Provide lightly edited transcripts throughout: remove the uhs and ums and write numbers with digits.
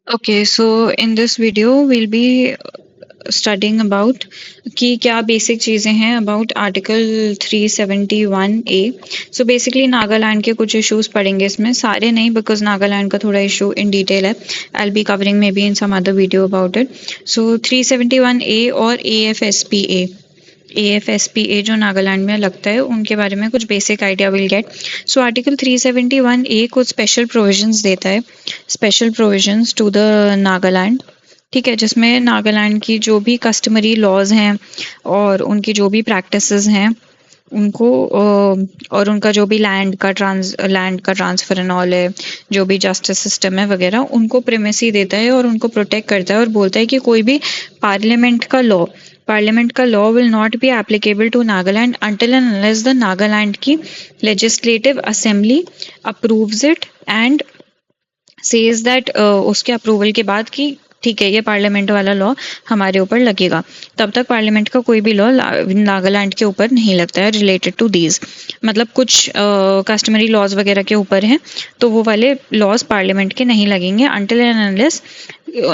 Okay, so in this video we'll be studying about कि क्या basic चीज़ें हैं about article 371A। So basically Nagaland के कुछ इश्यूज पढ़ेंगे इसमें, सारे नहीं बिकॉज नागालैंड का थोड़ा इशू इन डिटेल है। I be covering maybe in some other video about it. So 371A और AFSPA, AFSPA जो नागालैंड में लगता है उनके बारे में कुछ basic idea will get. So article 371A कुछ स्पेशल प्रोविजंस देता है, special provisions to the Nagaland. ठीक है, जिसमें नागालैंड की जो भी कस्टमरी लॉज हैं और उनकी जो भी प्रैक्टिसेस हैं उनको और उनका जो भी लैंड का ट्रांसफर एंड ऑल है, जो भी जस्टिस सिस्टम है वगैरह, उनको प्रेमेसी देता है और उनको प्रोटेक्ट करता है और बोलता है कि कोई भी पार्लियामेंट का law will not be applicable to Nagaland until and unless the Nagaland की legislative assembly approves it and says that उसके अप्रूवल के बाद कि ठीक है ये पार्लियामेंट वाला लॉ हमारे ऊपर लगेगा, तब तक पार्लियामेंट का कोई भी लॉ नागालैंड के ऊपर नहीं लगता है रिलेटेड टू दीज। मतलब कुछ कस्टमरी लॉज वगैरह के ऊपर हैं तो वो वाले लॉज पार्लियामेंट के नहीं लगेंगे अंटिल एंड अनलेस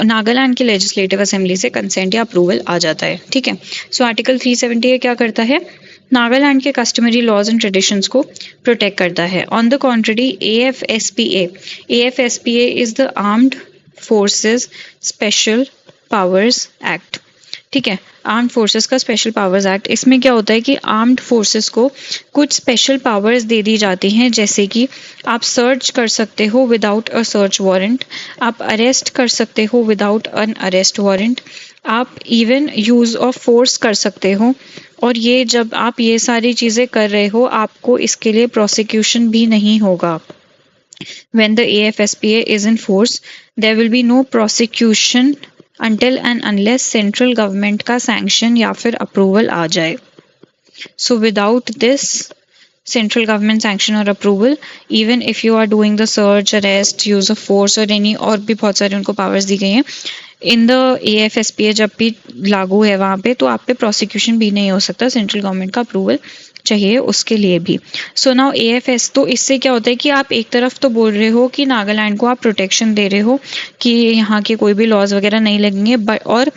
नागालैंड की लेजिस्लेटिव असेंबली से कंसेंट या अप्रूवल आ जाता है। ठीक है, सो आर्टिकल 370 क्या करता है, नागालैंड के कस्टमरी लॉज एंड ट्रेडिशंस को प्रोटेक्ट करता है। On the contrary AFSPA is the armed forces special powers act. ठीक है, आर्म्ड फोर्सेस का स्पेशल पावर्स एक्ट, इसमें क्या होता है कि आर्म्ड फोर्सेस को कुछ स्पेशल पावर्स दे दी जाती हैं, जैसे कि आप सर्च कर सकते हो विदाउट अ सर्च वारंट, आप अरेस्ट कर सकते हो विदाउट एन अरेस्ट वारंट, आप इवन यूज ऑफ फोर्स कर सकते हो। और ये जब आप ये सारी चीजें कर रहे हो आपको इसके लिए प्रोसिक्यूशन भी नहीं होगा। When the AFSPA is in force, there will be no prosecution until and unless central government का sanction या फिर approval आ जाए। So without this central government sanction or approval, even if you are doing the search, arrest, use of force or any और भी बहुत सारी उनको powers दी गई हैं इन द AFSPA जब भी लागू है वहां पे, तो आप पे प्रोसिक्यूशन भी नहीं हो सकता, सेंट्रल गवर्नमेंट का अप्रूवल चाहिए उसके लिए भी। सो नाउ AFS, तो इससे क्या होता है कि आप एक तरफ तो बोल रहे हो कि नागालैंड को आप प्रोटेक्शन दे रहे हो कि यहाँ के कोई भी लॉज वगैरह नहीं लगेंगे, और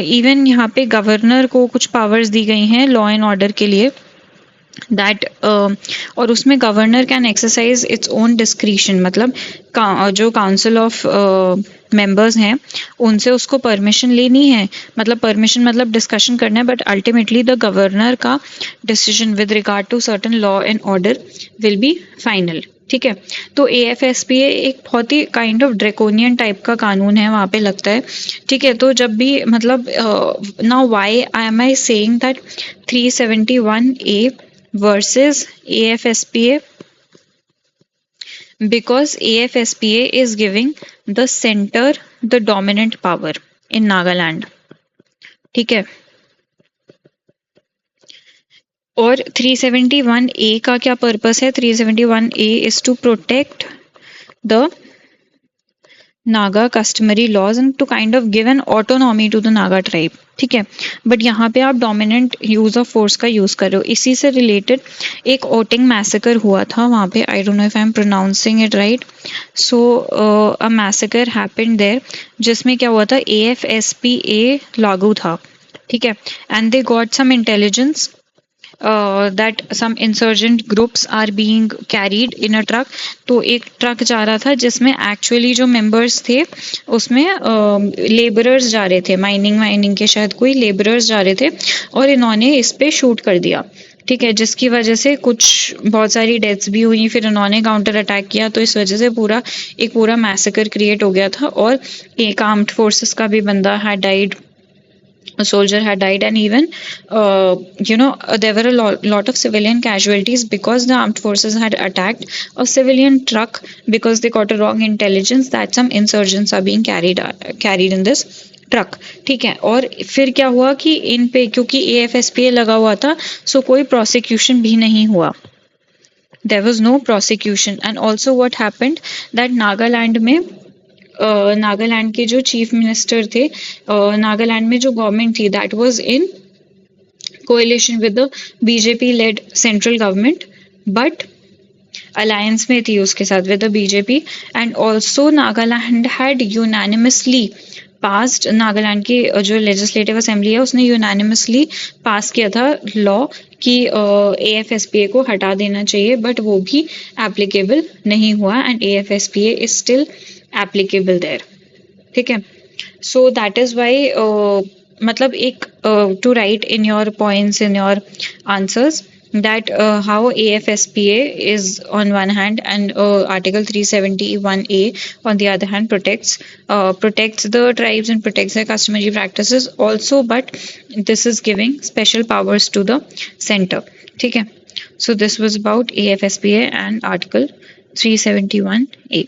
इवन यहाँ पे गवर्नर को कुछ पावर्स दी गई हैं लॉ एंड ऑर्डर के लिए, दैट और उसमें governor can exercise its own discretion. मतलब जो काउंसिल ऑफ मेंबर्स हैं उनसे उसको परमिशन लेनी है, मतलब परमिशन मतलब डिस्कशन करना है, बट अल्टीमेटली द गवर्नर का decision with regard to certain law and order will be final. ठीक है, तो AFSPA एक बहुत ही काइंड ऑफ ड्रेकोनियन टाइप का कानून है वहां पे लगता है। ठीक है, तो जब भी मतलब now why am I saying that 371A versus AFSPA, because AFSPA is giving the center the dominant power in Nagaland। ठीक है, और 371A का क्या पर्पस है, 371A is to protect the Naga customary laws and to kind of give an autonomy to the Naga tribe. ठीक है, but यहाँ पे आप डोमिनेंट यूज ऑफ फोर्स का यूज कर रहे हो। इसी से रिलेटेड एक ओटिंग मैसेकर हुआ था वहाँ पे, I don't know if I am pronouncing it right. So a massacre happened there, जिसमें क्या हुआ था, AFSPA लागू था। ठीक है, and they got some intelligence that some insurgent groups are being carried in a truck। तो एक ट्रक जा रहा था जिसमें एक्चुअली जो मेंबर्स थे उसमें लेबरर्स जा रहे थे, माइनिंग के शायद कोई लेबरर्स जा रहे थे, और इन्होंने इस पे शूट कर दिया। ठीक है, जिसकी वजह से कुछ बहुत सारी डेथ्स भी हुई, फिर उन्होंने काउंटर अटैक किया, तो इस वजह से पूरा मैसेकर क्रिएट हो गया था, और एक आर्म्ड फोर्सेस का भी बंदा had died, a soldier had died, and even there were a lot of civilian casualties because the armed forces had attacked a civilian truck because they got a wrong intelligence that some insurgents are being carried in this truck. ठीक है, और फिर क्या हुआ कि इन पे क्योंकि AFSPA लगा हुआ था, सो कोई प्रोसिक्यूशन भी नहीं हुआ, there was no prosecution। and also what happened that Nagaland में नागालैंड के जो चीफ मिनिस्टर थे, नागालैंड में जो गवर्नमेंट थी that was in coalition with the BJP led central government, but alliance में थी उसके साथ with the BJP, and also Nagaland had unanimously passed, Nagaland की जो लेजिस्लेटिव असेंबली है उसने यूनानिमसली पास किया था लॉ कि AFSPA को हटा देना चाहिए, बट वो भी एप्लीकेबल नहीं हुआ, and AFSPA is still applicable there. ठीक है, सो दैट इज वाई मतलब एक to write in your points in your answers that how AFSPA is on one hand and Article 371A on the other hand protects the tribes and protects their customary practices also, but this is giving special powers to the center. ठीक है, so this was about AFSPA and Article 371A.